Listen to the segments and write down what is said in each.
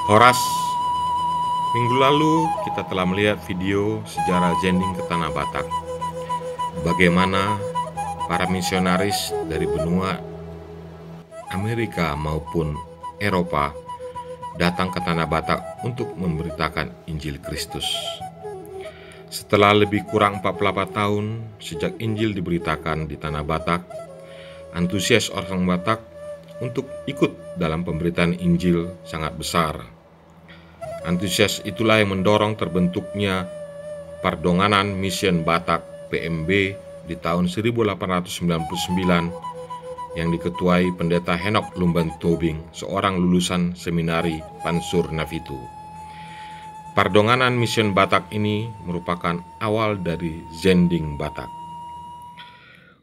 Horas, minggu lalu kita telah melihat video sejarah Zending ke Tanah Batak. Bagaimana para misionaris dari benua Amerika maupun Eropa datang ke Tanah Batak untuk memberitakan Injil Kristus. Setelah lebih kurang 48 tahun sejak Injil diberitakan di Tanah Batak, antusias orang Batak untuk ikut dalam pemberitaan Injil sangat besar. Antusias itulah yang mendorong terbentuknya Pardonganan Mission Batak PMB di tahun 1899 yang diketuai Pendeta Henok Lumban Tobing, seorang lulusan seminari Pansur Nafitu. Pardonganan Mission Batak ini merupakan awal dari Zending Batak.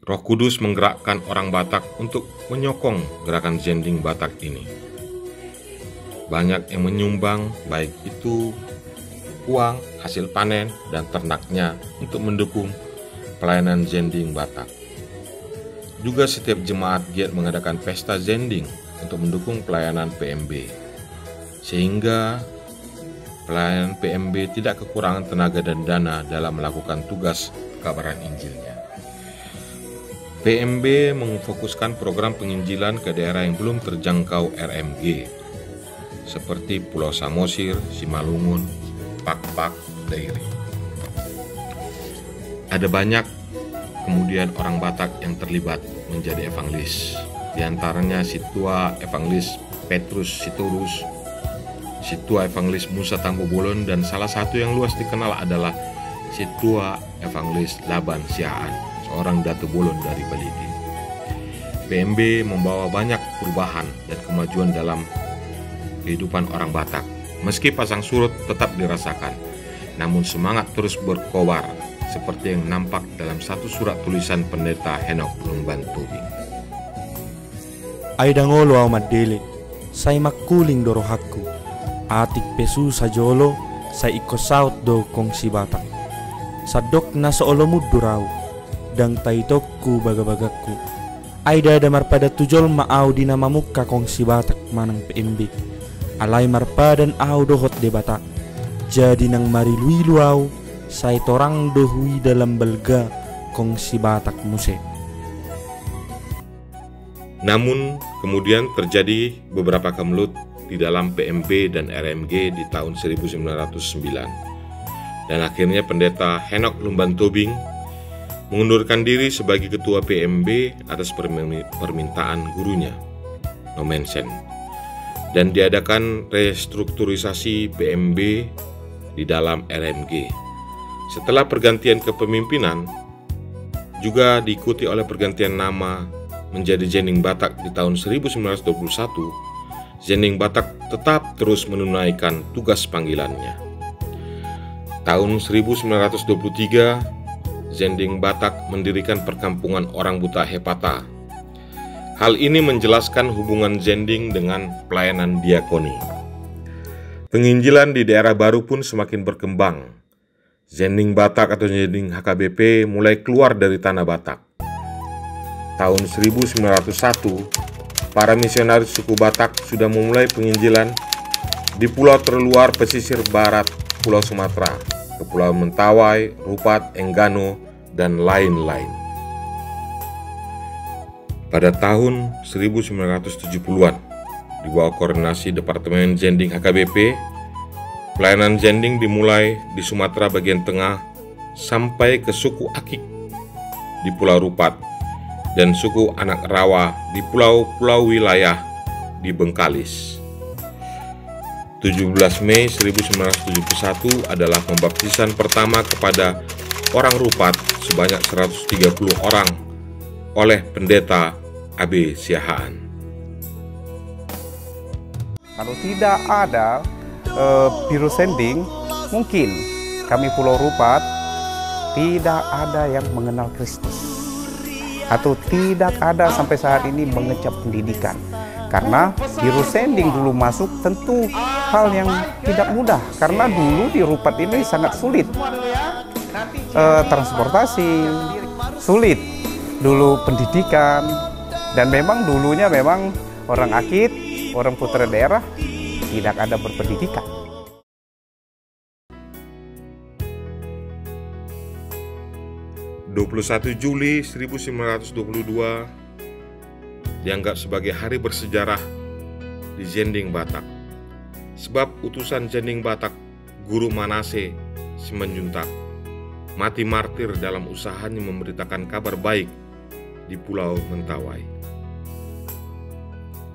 Roh Kudus menggerakkan orang Batak untuk menyokong gerakan Zending Batak ini. Banyak yang menyumbang, baik itu uang, hasil panen, dan ternaknya untuk mendukung pelayanan Zending Batak. Juga setiap jemaat giat mengadakan pesta Zending untuk mendukung pelayanan PMB, sehingga pelayanan PMB tidak kekurangan tenaga dan dana dalam melakukan tugas kabaran Injilnya. PMB memfokuskan program penginjilan ke daerah yang belum terjangkau RMG, seperti Pulau Samosir, Simalungun, Pak-Pak, Dairi. Ada banyak kemudian orang Batak yang terlibat menjadi evangelis. Di antaranya Situa Evangelis Petrus Sitorus, Situa Evangelis Musa Tambobolon, dan salah satu yang luas dikenal adalah Situa Evangelis Laban Siaan, seorang Datu Bolon dari Baligi. PMB membawa banyak perubahan dan kemajuan dalam kehidupan orang Batak. Meski pasang surut tetap dirasakan, namun semangat terus berkobar, seperti yang nampak dalam satu surat tulisan Pendeta Henok Lumban Tobing. Ay dangolo au madele, say makuling dorohakku, atik pesu sa jolo, say ikosaut do kong si Batak. Sadok na sa olomud duraw, dang taitokku bagabagakku. Ay dadamar pada tujol maaw di na mamukka kong si Batak manang PMB. Alay marpadan aw dohot de Batak, jadi nang mariluiluaw, say torang dohui dalam belga kong si Batak muse. Namun kemudian terjadi beberapa kemelut di dalam PMB dan RMG di tahun 1909, dan akhirnya Pendeta Henok Lumban Tobing mengundurkan diri sebagai ketua PMB atas permintaan gurunya, Nomensen, dan diadakan restrukturisasi PMB di dalam RMG. Setelah pergantian kepemimpinan, juga diikuti oleh pergantian nama menjadi Zending Batak di tahun 1921, Zending Batak tetap terus menunaikan tugas panggilannya. Tahun 1923, Zending Batak mendirikan perkampungan orang buta Hepata. Hal ini menjelaskan hubungan Zending dengan pelayanan diakoni. Penginjilan di daerah baru pun semakin berkembang. Zending Batak atau Zending HKBP mulai keluar dari Tanah Batak. Tahun 1901, para misionaris suku Batak sudah memulai penginjilan di pulau terluar pesisir barat Pulau Sumatera, Kepulauan Mentawai, Rupat, Enggano, dan lain-lain. Pada tahun 1970-an, di bawah koordinasi Departemen Zending HKBP, pelayanan Zending dimulai di Sumatera bagian tengah sampai ke suku Akik di Pulau Rupat dan suku Anak Rawa di pulau-pulau wilayah di Bengkalis. 17 Mei 1971 adalah pembaptisan pertama kepada orang Rupat sebanyak 130 orang oleh Pendeta AB Siahaan. Kalau tidak ada Biro Zending, mungkin kami Pulau Rupat tidak ada yang mengenal Kristus, atau tidak ada sampai saat ini mengecap pendidikan. Karena Biro Zending dulu masuk tentu hal yang tidak mudah, karena dulu di Rupat ini sangat sulit. Transportasi sulit, dulu pendidikan, dan memang dulunya memang orang Akit, orang putra daerah tidak ada berpendidikan. Juli 1922 dianggap sebagai hari bersejarah di Zending Batak. Sebab utusan Zending Batak, Guru Manase Simanjuntak, mati martir dalam usahanya memberitakan kabar baik di Pulau Mentawai.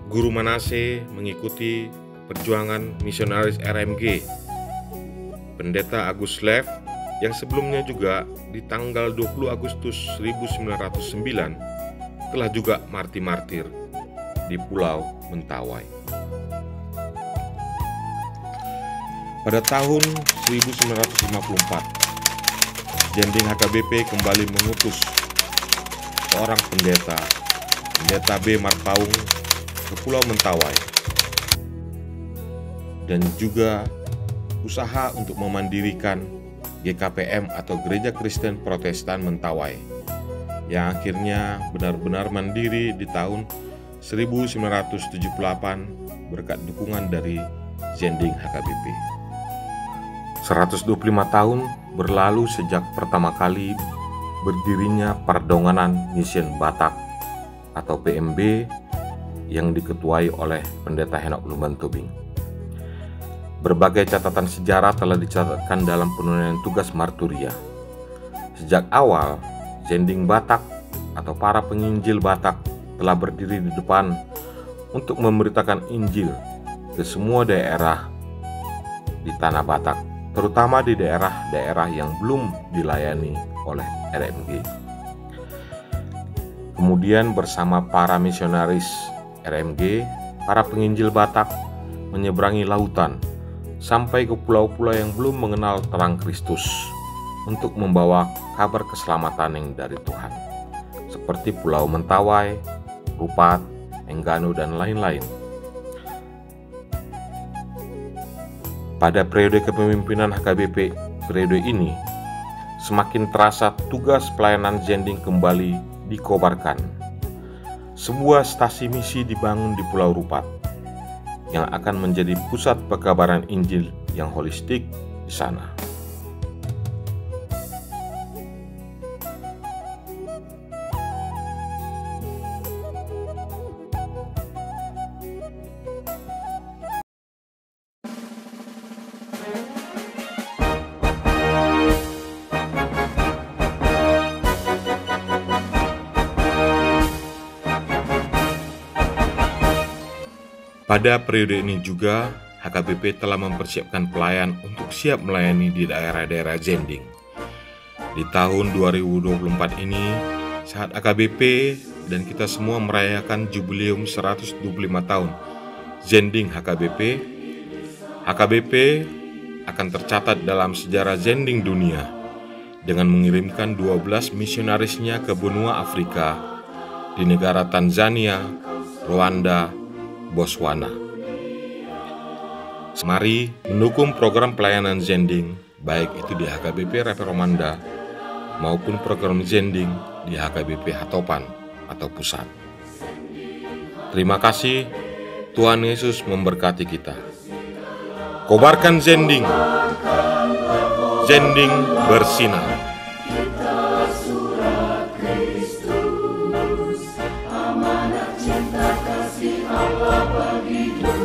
Guru Manase mengikuti perjuangan misionaris RMG, Pendeta Agus Lev, yang sebelumnya juga di tanggal 20 Agustus 1909 telah juga mati-martir di Pulau Mentawai. Pada tahun 1954, Zending HKBP kembali mengutus seorang pendeta B. Marpaung ke Pulau Mentawai, dan juga usaha untuk memandirikan GKPM atau Gereja Kristen Protestan Mentawai, yang akhirnya benar-benar mandiri di tahun 1978 berkat dukungan dari Zending HKBP. 125 tahun berlalu sejak pertama kali berdirinya Pardonganan Mission Batak atau PMB yang diketuai oleh Pendeta Henok Lumban Tobing. Berbagai catatan sejarah telah dicatatkan dalam penunaian tugas marturia. Sejak awal, Zending Batak atau para penginjil Batak telah berdiri di depan untuk memberitakan Injil ke semua daerah di tanah Batak, terutama di daerah-daerah yang belum dilayani oleh RMG. Kemudian bersama para misionaris RMG, para penginjil Batak menyeberangi lautan sampai ke pulau-pulau yang belum mengenal terang Kristus untuk membawa kabar keselamatan yang dari Tuhan, seperti Pulau Mentawai, Rupat, Enggano, dan lain-lain. Pada periode kepemimpinan HKBP periode ini, semakin terasa tugas pelayanan Zending kembali dikobarkan. Sebuah stasi misi dibangun di Pulau Rupat, yang akan menjadi pusat pekabaran Injil yang holistik di sana. Pada periode ini juga, HKBP telah mempersiapkan pelayan untuk siap melayani di daerah-daerah Zending. Di tahun 2024 ini, saat HKBP dan kita semua merayakan jubileum 125 tahun Zending HKBP, HKBP akan tercatat dalam sejarah Zending dunia dengan mengirimkan 12 misionarisnya ke benua Afrika di negara Tanzania, Rwanda, Botswana. Mari mendukung program pelayanan Zending, baik itu di HKBP Reperomanda maupun program Zending di HKBP Hatopan atau pusat. Terima kasih, Tuhan Yesus memberkati kita. Kobarkan Zending, Zending bersinar. Cinta kasih Allah bagi dunia.